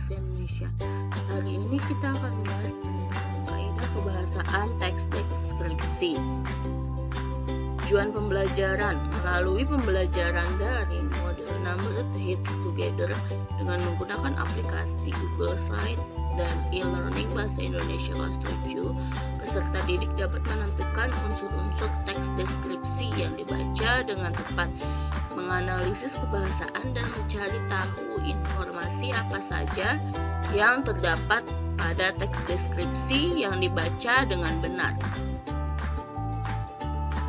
Bahasa Indonesia. Hari ini kita akan membahas tentang kaidah kebahasaan teks deskripsi. Tujuan pembelajaran: melalui pembelajaran daring, model Numbered Hits Together dengan menggunakan aplikasi Google Slide dan e-learning Bahasa Indonesia kelas 7, peserta didik dapat menentukan unsur-unsur teks deskripsi yang dibaca dengan tepat, menganalisis kebahasaan dan mencari tahu informasi apa saja yang terdapat pada teks deskripsi yang dibaca dengan benar.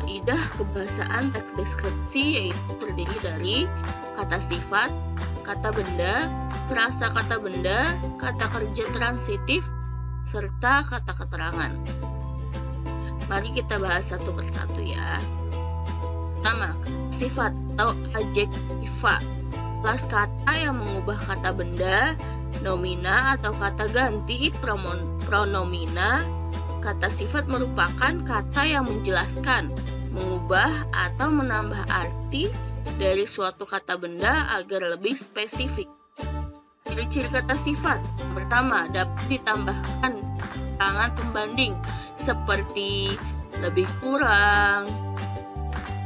Kaidah kebahasaan teks deskripsi yaitu terdiri dari kata sifat, kata benda, frasa kata benda, kata kerja transitif, serta kata keterangan. Mari kita bahas satu persatu ya. Pertama, sifat atau adjektiva, kelas kata yang mengubah kata benda, nomina atau kata ganti pronomina. Kata sifat merupakan kata yang menjelaskan, mengubah atau menambah arti dari suatu kata benda agar lebih spesifik. Ciri-ciri kata sifat: pertama, dapat ditambahkan keterangan pembanding seperti lebih kurang,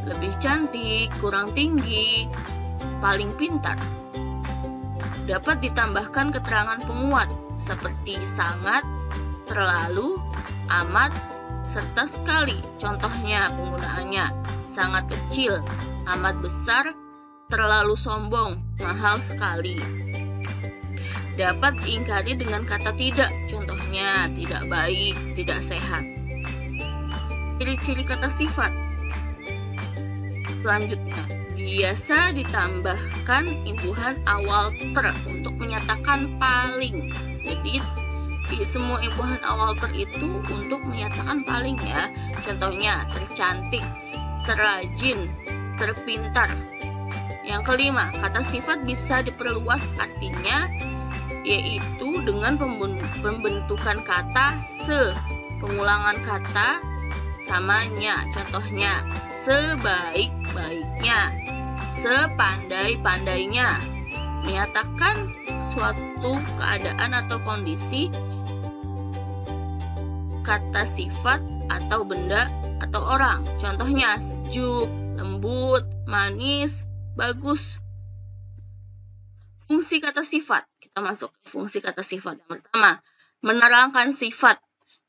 lebih cantik, kurang tinggi, paling pintar. Dapat ditambahkan keterangan penguat seperti sangat, terlalu, amat, serta sekali. Contohnya penggunaannya: sangat kecil, amat besar, terlalu sombong, mahal sekali. Dapat diingkari dengan kata tidak, contohnya tidak baik, tidak sehat. Ciri-ciri kata sifat selanjutnya: biasa ditambahkan imbuhan awal ter untuk menyatakan paling. Jadi semua imbuhan awal ter itu untuk menyatakan paling ya. Contohnya tercantik, terrajin, terpintar. Yang kelima, kata sifat bisa diperluas artinya, yaitu dengan pembentukan kata se, pengulangan kata samanya. Contohnya sebaik-baiknya, sepandai-pandainya, menyatakan suatu keadaan atau kondisi. Kata sifat atau benda atau orang, contohnya sejuk, lembut, manis, bagus. Fungsi kata sifat, kita masuk ke fungsi kata sifat. Yang pertama, menerangkan sifat.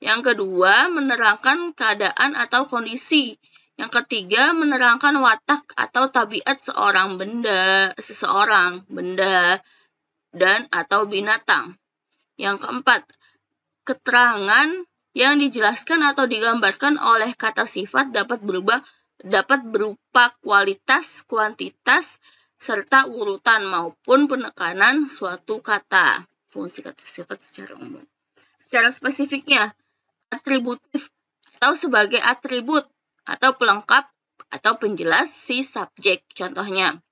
Yang kedua, menerangkan keadaan atau kondisi. Yang ketiga, menerangkan watak atau tabiat seseorang, benda, dan atau binatang. Yang keempat, keterangan yang dijelaskan atau digambarkan oleh kata sifat dapat berupa kualitas, kuantitas, serta urutan maupun penekanan suatu kata. Fungsi kata sifat secara umum. Secara spesifiknya, atributif atau sebagai atribut atau pelengkap atau penjelas si subjek. Contohnya,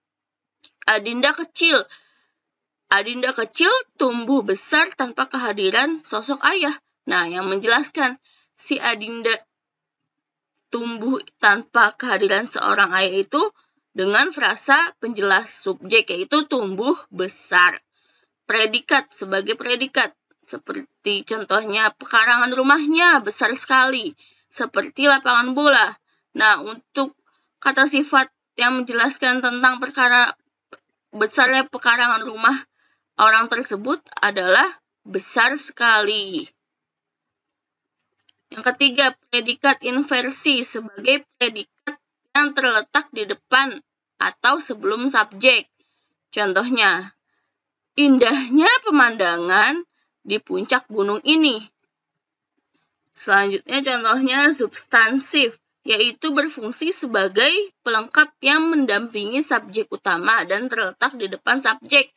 Adinda kecil. Adinda kecil tumbuh besar tanpa kehadiran sosok ayah. Nah, yang menjelaskan si Adinda tumbuh tanpa kehadiran seorang ayah itu dengan frasa penjelas subjek, yaitu tumbuh besar. Predikat sebagai predikat, seperti contohnya pekarangan rumahnya besar sekali, seperti lapangan bola. Nah, untuk kata sifat yang menjelaskan tentang besarnya pekarangan rumah orang tersebut adalah besar sekali. Yang ketiga, predikat inversi sebagai predikat yang terletak di depan atau sebelum subjek. Contohnya, indahnya pemandangan di puncak gunung ini. Selanjutnya contohnya substansif, yaitu berfungsi sebagai pelengkap yang mendampingi subjek utama dan terletak di depan subjek.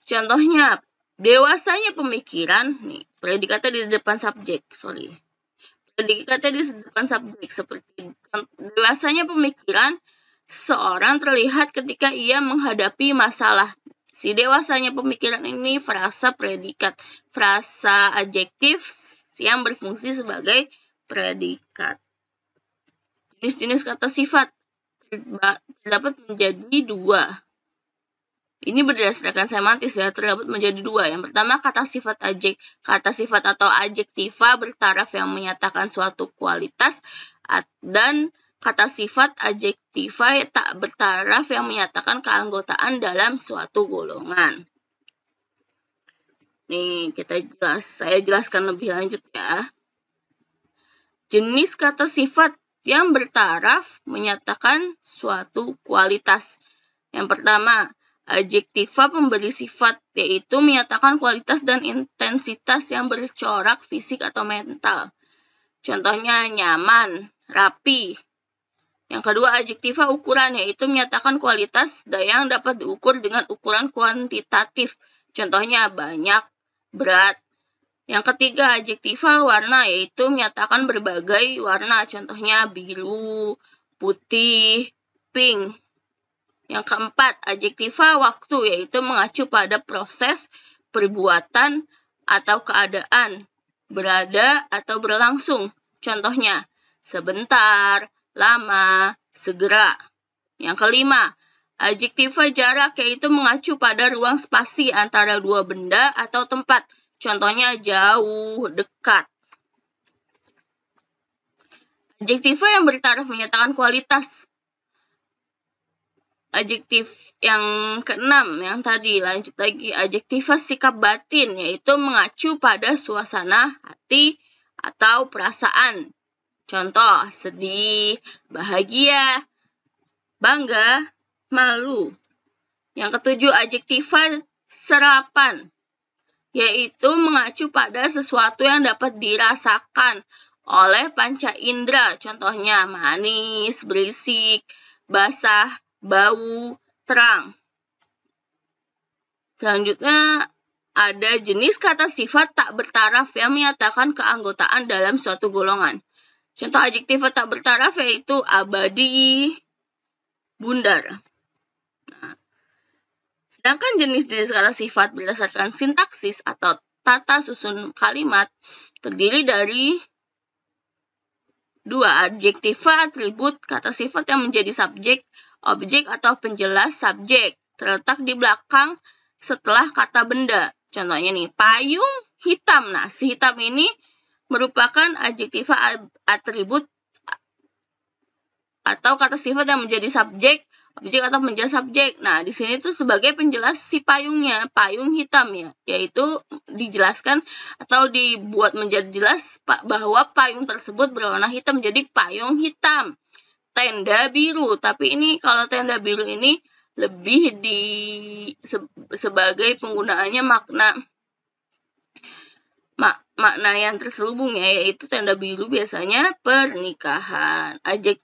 Contohnya, dewasanya pemikiran, predikatnya di depan subjek, Predikatnya di depan subjek, seperti dewasanya pemikiran seseorang terlihat ketika ia menghadapi masalah. Si dewasanya pemikiran ini frasa predikat, frasa adjektif yang berfungsi sebagai predikat. Jenis-jenis kata sifat terdapat menjadi 2. Ini berdasarkan semantis ya, terdapat menjadi dua. Yang pertama, kata sifat atau adjektiva bertaraf yang menyatakan suatu kualitas, dan kata sifat adjektiva tak bertaraf yang menyatakan keanggotaan dalam suatu golongan. Nih, saya jelaskan lebih lanjut ya. Jenis kata sifat yang bertaraf menyatakan suatu kualitas. Yang pertama, adjektiva pemberi sifat, yaitu menyatakan kualitas dan intensitas yang bercorak fisik atau mental. Contohnya nyaman, rapi. Yang kedua, adjektiva ukuran, yaitu menyatakan kualitas yang dapat diukur dengan ukuran kuantitatif. Contohnya banyak, berat. Yang ketiga, adjektiva warna, yaitu menyatakan berbagai warna. Contohnya biru, putih, pink. Yang keempat, adjektiva waktu, yaitu mengacu pada proses, perbuatan, atau keadaan, berada atau berlangsung. Contohnya, sebentar, lama, segera. Yang kelima, adjektiva jarak, yaitu mengacu pada ruang spasi antara dua benda atau tempat. Contohnya jauh, dekat. Adjektiva yang bertaraf menyatakan kualitas. Adjektif yang keenam, yang tadi, lanjut lagi. Adjektiva sikap batin, yaitu mengacu pada suasana hati atau perasaan. Contoh, sedih, bahagia, bangga, malu. Yang ketujuh, adjektiva serapan, yaitu mengacu pada sesuatu yang dapat dirasakan oleh panca indera. Contohnya manis, berisik, basah, bau, terang. Selanjutnya, ada jenis kata sifat tak bertaraf yang menyatakan keanggotaan dalam suatu golongan. Contoh adjektiva tak bertaraf yaitu abadi, bundar. Nah, sedangkan jenis-jenis kata sifat berdasarkan sintaksis atau tata susun kalimat terdiri dari dua, adjektiva atribut, kata sifat yang menjadi subjek, objek atau penjelas subjek, terletak di belakang setelah kata benda. Contohnya nih, payung hitam. Nah, si hitam ini merupakan adjektiva atribut atau kata sifat yang menjadi subjek, objek atau penjelas subjek. Nah, di sini tuh sebagai penjelas si payungnya, payung hitam ya, yaitu dijelaskan atau dibuat menjadi jelas bahwa payung tersebut berwarna hitam, jadi payung hitam. Tenda biru, tapi ini kalau tenda biru ini lebih sebagai penggunaannya makna yang terselubung ya, yaitu tenda biru biasanya pernikahan.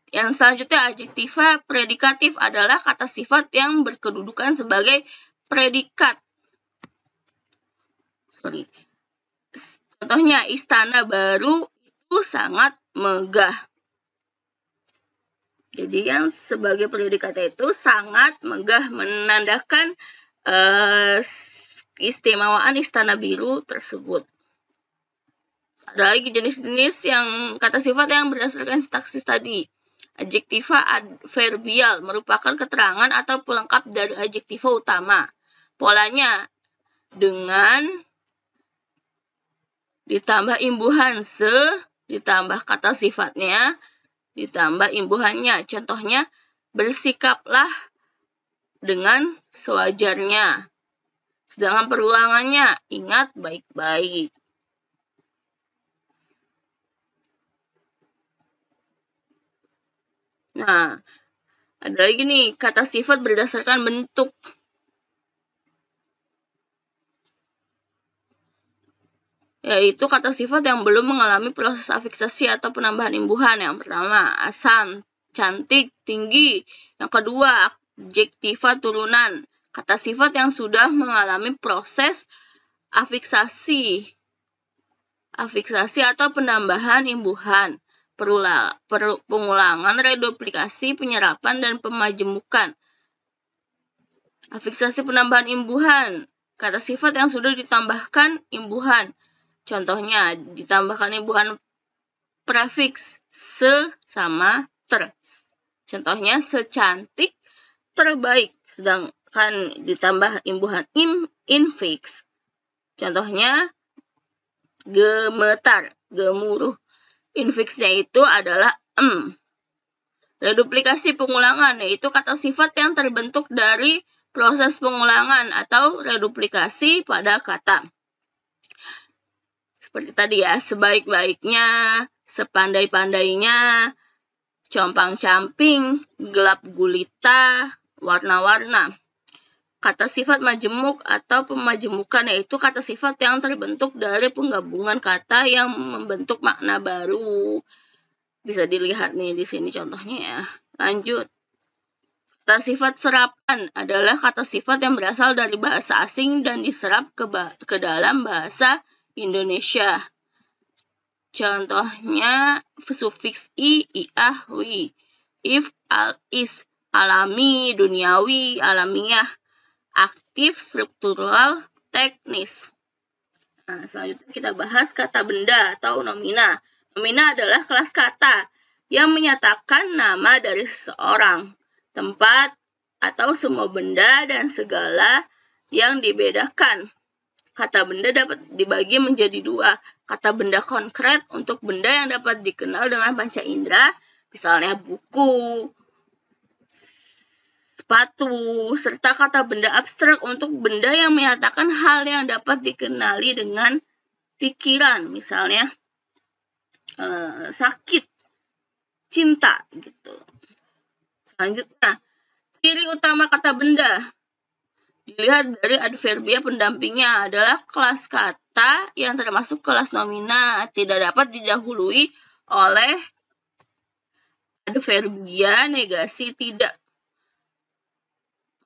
Yang selanjutnya, adjektiva predikatif adalah kata sifat yang berkedudukan sebagai predikat. Contohnya, istana baru itu sangat megah. Jadi yang sebagai predikat itu sangat megah, menandakan keistimewaan istana biru tersebut. Ada lagi jenis-jenis yang kata sifat yang berdasarkan sintaksis tadi. Adjektiva adverbial merupakan keterangan atau pelengkap dari adjektiva utama. Polanya dengan ditambah imbuhan ditambah kata sifatnya, ditambah imbuhannya. Contohnya, bersikaplah dengan sewajarnya. Sedangkan perulangannya, ingat baik-baik. Nah, ada lagi nih, kata sifat berdasarkan bentuk. Yaitu kata sifat yang belum mengalami proses afiksasi atau penambahan imbuhan. Yang pertama, asam, cantik, tinggi. Yang kedua, adjektiva turunan, kata sifat yang sudah mengalami proses afiksasi atau penambahan imbuhan, pengulangan, reduplikasi, penyerapan, dan pemajemukan. Afiksasi penambahan imbuhan, kata sifat yang sudah ditambahkan imbuhan. Contohnya, ditambahkan imbuhan prefiks se sama ter. Contohnya, secantik, terbaik. kan ditambah imbuhan infiks. Contohnya gemetar, gemuruh. Infiksnya itu adalah Reduplikasi pengulangan, yaitu kata sifat yang terbentuk dari proses pengulangan atau reduplikasi pada kata. Seperti tadi ya, sebaik-baiknya, sepandai-pandainya, compang-camping, gelap gulita, warna-warna. Kata sifat majemuk atau pemajemukan, yaitu kata sifat yang terbentuk dari penggabungan kata yang membentuk makna baru. Bisa dilihat nih di sini contohnya ya. Lanjut. Kata sifat serapan adalah kata sifat yang berasal dari bahasa asing dan diserap ke dalam bahasa Indonesia. Contohnya sufiks i, iah, wi. If, al, is, alami, duniawi, alamiah, aktif, struktural, teknis. Nah, selanjutnya kita bahas kata benda atau nomina. Nomina adalah kelas kata yang menyatakan nama dari seseorang, tempat, atau semua benda dan segala yang dibedakan. Kata benda dapat dibagi menjadi dua. Kata benda konkret untuk benda yang dapat dikenal dengan panca indera, misalnya buku, sepatu, serta kata benda abstrak untuk benda yang menyatakan hal yang dapat dikenali dengan pikiran, misalnya sakit, cinta, gitu. Selanjutnya, ciri utama kata benda dilihat dari adverbia pendampingnya adalah kelas kata yang termasuk kelas nomina, tidak dapat didahului oleh adverbia negasi tidak.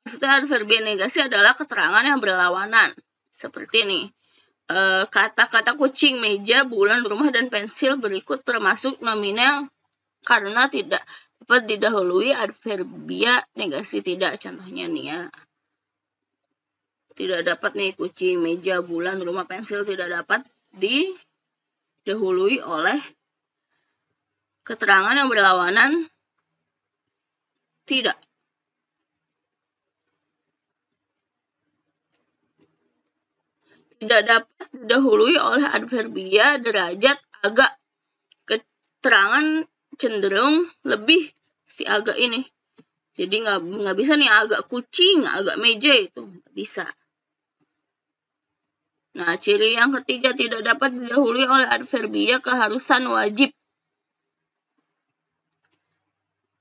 Maksudnya adverbia negasi adalah keterangan yang berlawanan. Seperti ini. Kata-kata kucing, meja, bulan, rumah, dan pensil berikut termasuk nominal karena tidak dapat didahului adverbia negasi tidak. Contohnya nih ya. Tidak dapat nih kucing, meja, bulan, rumah, pensil tidak dapat didahului oleh keterangan yang berlawanan tidak. Tidak dapat didahului oleh adverbia derajat agak. Keterangan cenderung lebih si agak ini. Jadi nggak bisa nih agak kucing, agak meja, itu nggak bisa. Nah, ciri yang ketiga tidak dapat didahului oleh adverbia keharusan wajib.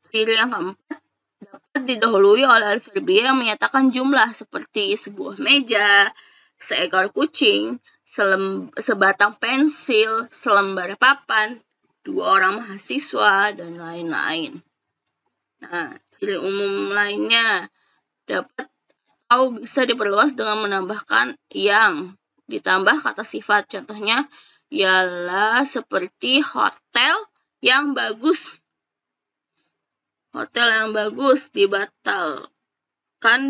Ciri yang keempat dapat didahului oleh adverbia yang menyatakan jumlah seperti sebuah meja, seekor kucing, sebatang pensil, selembar papan, 2 orang mahasiswa, dan lain-lain. Nah, ciri umum lainnya dapat atau bisa diperluas dengan menambahkan yang ditambah kata sifat. Contohnya ialah seperti hotel yang bagus. Hotel yang bagus dibatalkan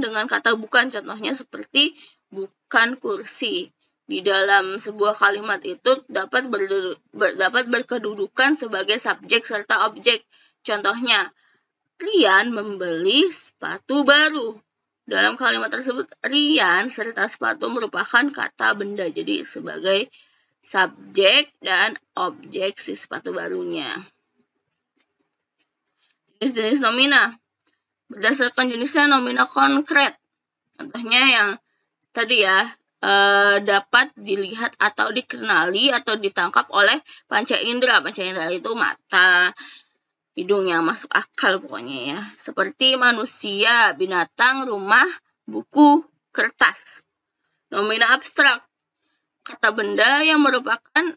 dengan kata bukan. Contohnya seperti bukan kursi. Di dalam sebuah kalimat itu dapat berkedudukan sebagai subjek serta objek. Contohnya, Rian membeli sepatu baru. Dalam kalimat tersebut, Rian serta sepatu merupakan kata benda. Jadi sebagai subjek dan objek si sepatu barunya. Jenis-jenis nomina. Berdasarkan jenisnya nomina konkret. Contohnya yang tadi ya, dapat dilihat atau dikenali atau ditangkap oleh panca indera. Panca indera itu mata, hidung, yang masuk akal pokoknya ya. Seperti manusia, binatang, rumah, buku, kertas. Nomina abstrak. Kata benda yang merupakan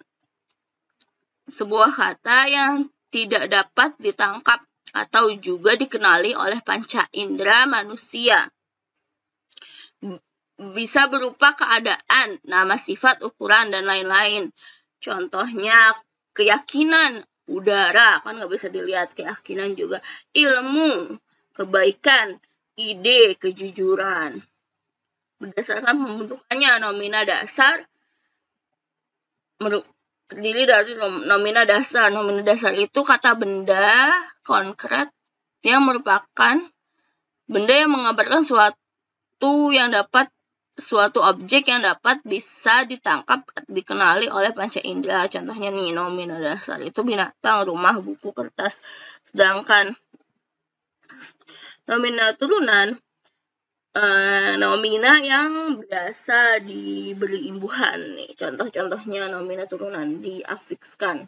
sebuah kata yang tidak dapat ditangkap atau juga dikenali oleh panca indera manusia. Bisa berupa keadaan, nama, sifat, ukuran, dan lain-lain. Contohnya keyakinan, udara, kan nggak bisa dilihat. Keyakinan juga ilmu, kebaikan, ide, kejujuran. Berdasarkan pembentukannya, nomina dasar terdiri dari nomina dasar. Nomina dasar itu kata benda konkret yang merupakan benda yang mengabarkan suatu suatu objek yang dapat bisa ditangkap, dikenali oleh panca indera. Contohnya nih, nomina dasar itu binatang, rumah, buku, kertas. Sedangkan nomina turunan, nomina yang biasa diberi imbuhan nih. Contoh-contohnya nomina turunan diafikskan.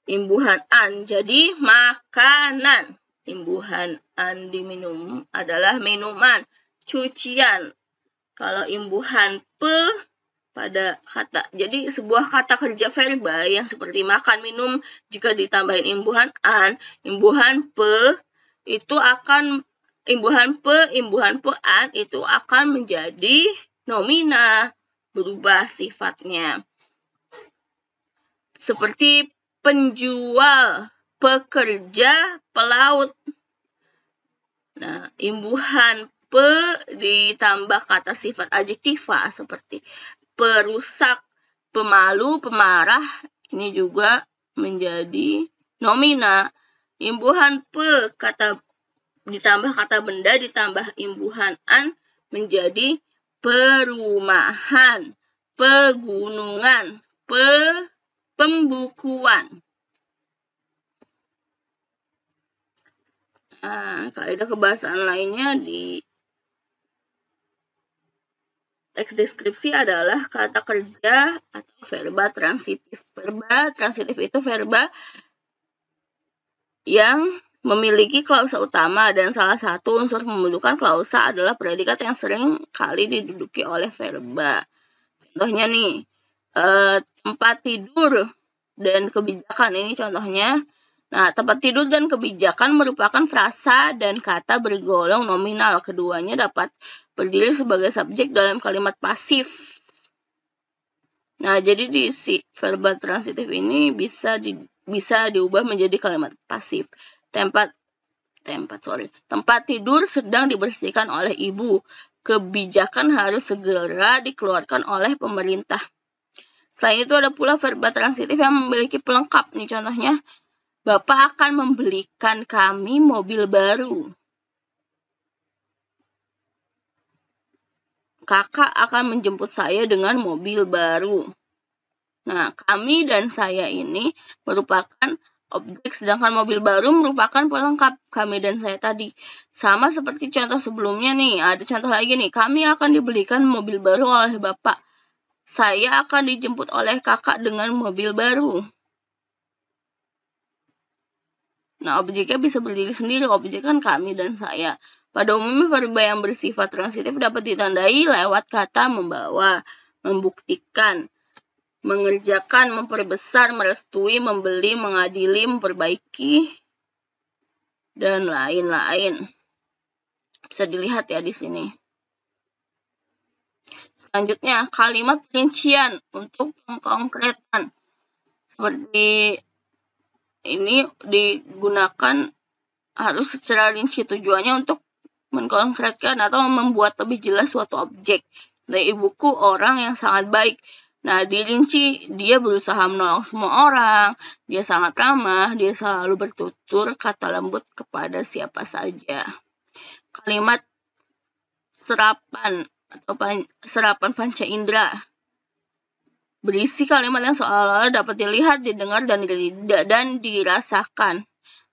Imbuhan an jadi makanan. Imbuhan an diminum adalah minuman, cucian. Kalau imbuhan pe pada kata, jadi sebuah kata kerja verba yang seperti makan, minum, jika ditambahin imbuhan an, imbuhan pe itu akan imbuhan pe an itu akan menjadi nomina, berubah sifatnya. Seperti penjual, pekerja, pelaut. Nah, imbuhan pe ditambah kata sifat adjektiva seperti perusak, pemalu, pemarah, ini juga menjadi nomina. Imbuhan pe ditambah kata benda ditambah imbuhan an menjadi perumahan, pegunungan, pembukuan. Kaidah kebahasaan lainnya di teks deskripsi adalah kata kerja atau verba transitif. Verba transitif itu verba yang memiliki klausa utama dan salah satu unsur pembentukan klausa adalah predikat yang sering kali diduduki oleh verba. Contohnya nih, tempat tidur dan kebijakan, ini contohnya. Nah, tempat tidur dan kebijakan merupakan frasa dan kata bergolong nominal. Keduanya dapat berdiri sebagai subjek dalam kalimat pasif. Nah, jadi di verba transitif ini bisa diubah menjadi kalimat pasif. Tempat tidur sedang dibersihkan oleh ibu. Kebijakan harus segera dikeluarkan oleh pemerintah. Selain itu ada pula verba transitif yang memiliki pelengkap. Nih contohnya, Bapak akan membelikan kami mobil baru. Kakak akan menjemput saya dengan mobil baru. Nah, kami dan saya ini merupakan objek, sedangkan mobil baru merupakan pelengkap kami dan saya tadi. Sama seperti contoh sebelumnya nih, ada contoh lagi nih. Kami akan dibelikan mobil baru oleh Bapak. Saya akan dijemput oleh kakak dengan mobil baru. Nah, objeknya bisa berdiri sendiri. Objek kan kami dan saya. Pada umumnya verba yang bersifat transitif dapat ditandai lewat kata membawa, membuktikan, mengerjakan, memperbesar, merestui, membeli, mengadili, memperbaiki, dan lain-lain. Bisa dilihat ya di sini. Selanjutnya, kalimat rincian untuk pengkonkretan. Seperti ini digunakan harus secara rinci, tujuannya untuk mengkonkretkan atau membuat lebih jelas suatu objek. Dari ibuku orang yang sangat baik. Nah, dirinci, dia berusaha menolong semua orang, dia sangat ramah, dia selalu bertutur kata lembut kepada siapa saja. Kalimat serapan atau serapan panca indera. Berisi kalimat yang seolah-olah dapat dilihat, didengar, dan dirasakan.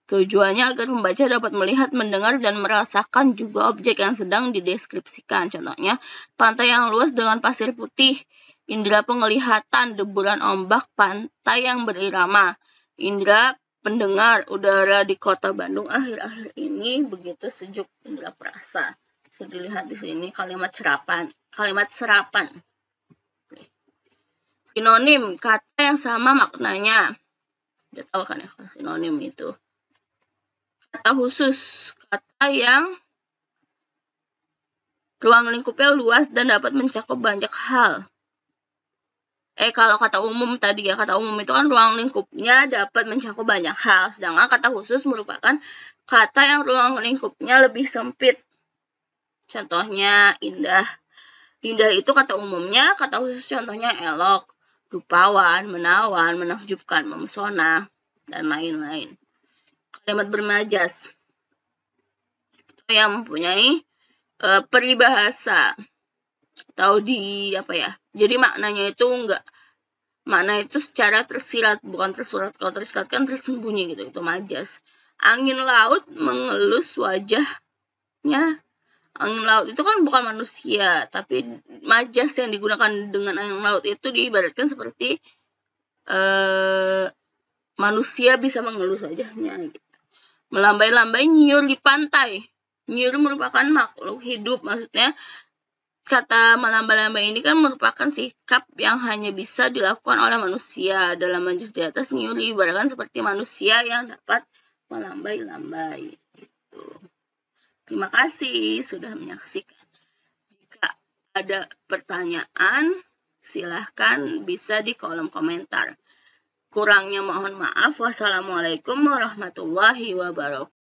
Tujuannya agar pembaca dapat melihat, mendengar, dan merasakan juga objek yang sedang dideskripsikan. Contohnya, pantai yang luas dengan pasir putih, indera penglihatan, deburan ombak, pantai yang berirama, indera pendengar, udara di kota Bandung akhir-akhir ini begitu sejuk, indera perasa. Bisa dilihat di sini kalimat serapan. Sinonim, kata yang sama maknanya. Udah tahu kan ya sinonim itu. Kata khusus, kata yang ruang lingkupnya luas dan dapat mencakup banyak hal. Kalau kata umum tadi ya, kata umum itu kan ruang lingkupnya dapat mencakup banyak hal. Sedangkan kata khusus merupakan kata yang ruang lingkupnya lebih sempit. Contohnya indah. Indah itu kata umumnya, kata khusus contohnya elok, rupawan, menawan, menakjubkan, memesona, dan lain-lain. Kalimat bermajas itu yang mempunyai peribahasa atau di apa ya? Jadi maknanya itu makna itu secara tersirat, bukan tersurat. Kalau tersirat kan tersembunyi gitu, itu majas. Angin laut mengelus wajahnya. Angin laut itu kan bukan manusia, tapi majas yang digunakan dengan angin laut itu diibaratkan seperti manusia bisa mengelus wajahnya gitu. Melambai-lambai nyiur di pantai. Nyiur merupakan makhluk hidup, maksudnya kata melambai-lambai ini kan merupakan sikap yang hanya bisa dilakukan oleh manusia. Dalam majas di atas, nyiur diibaratkan seperti manusia yang dapat melambai-lambai. Gitu. Terima kasih sudah menyaksikan. Jika ada pertanyaan, silahkan bisa di kolom komentar. Kurangnya mohon maaf. Wassalamualaikum warahmatullahi wabarakatuh.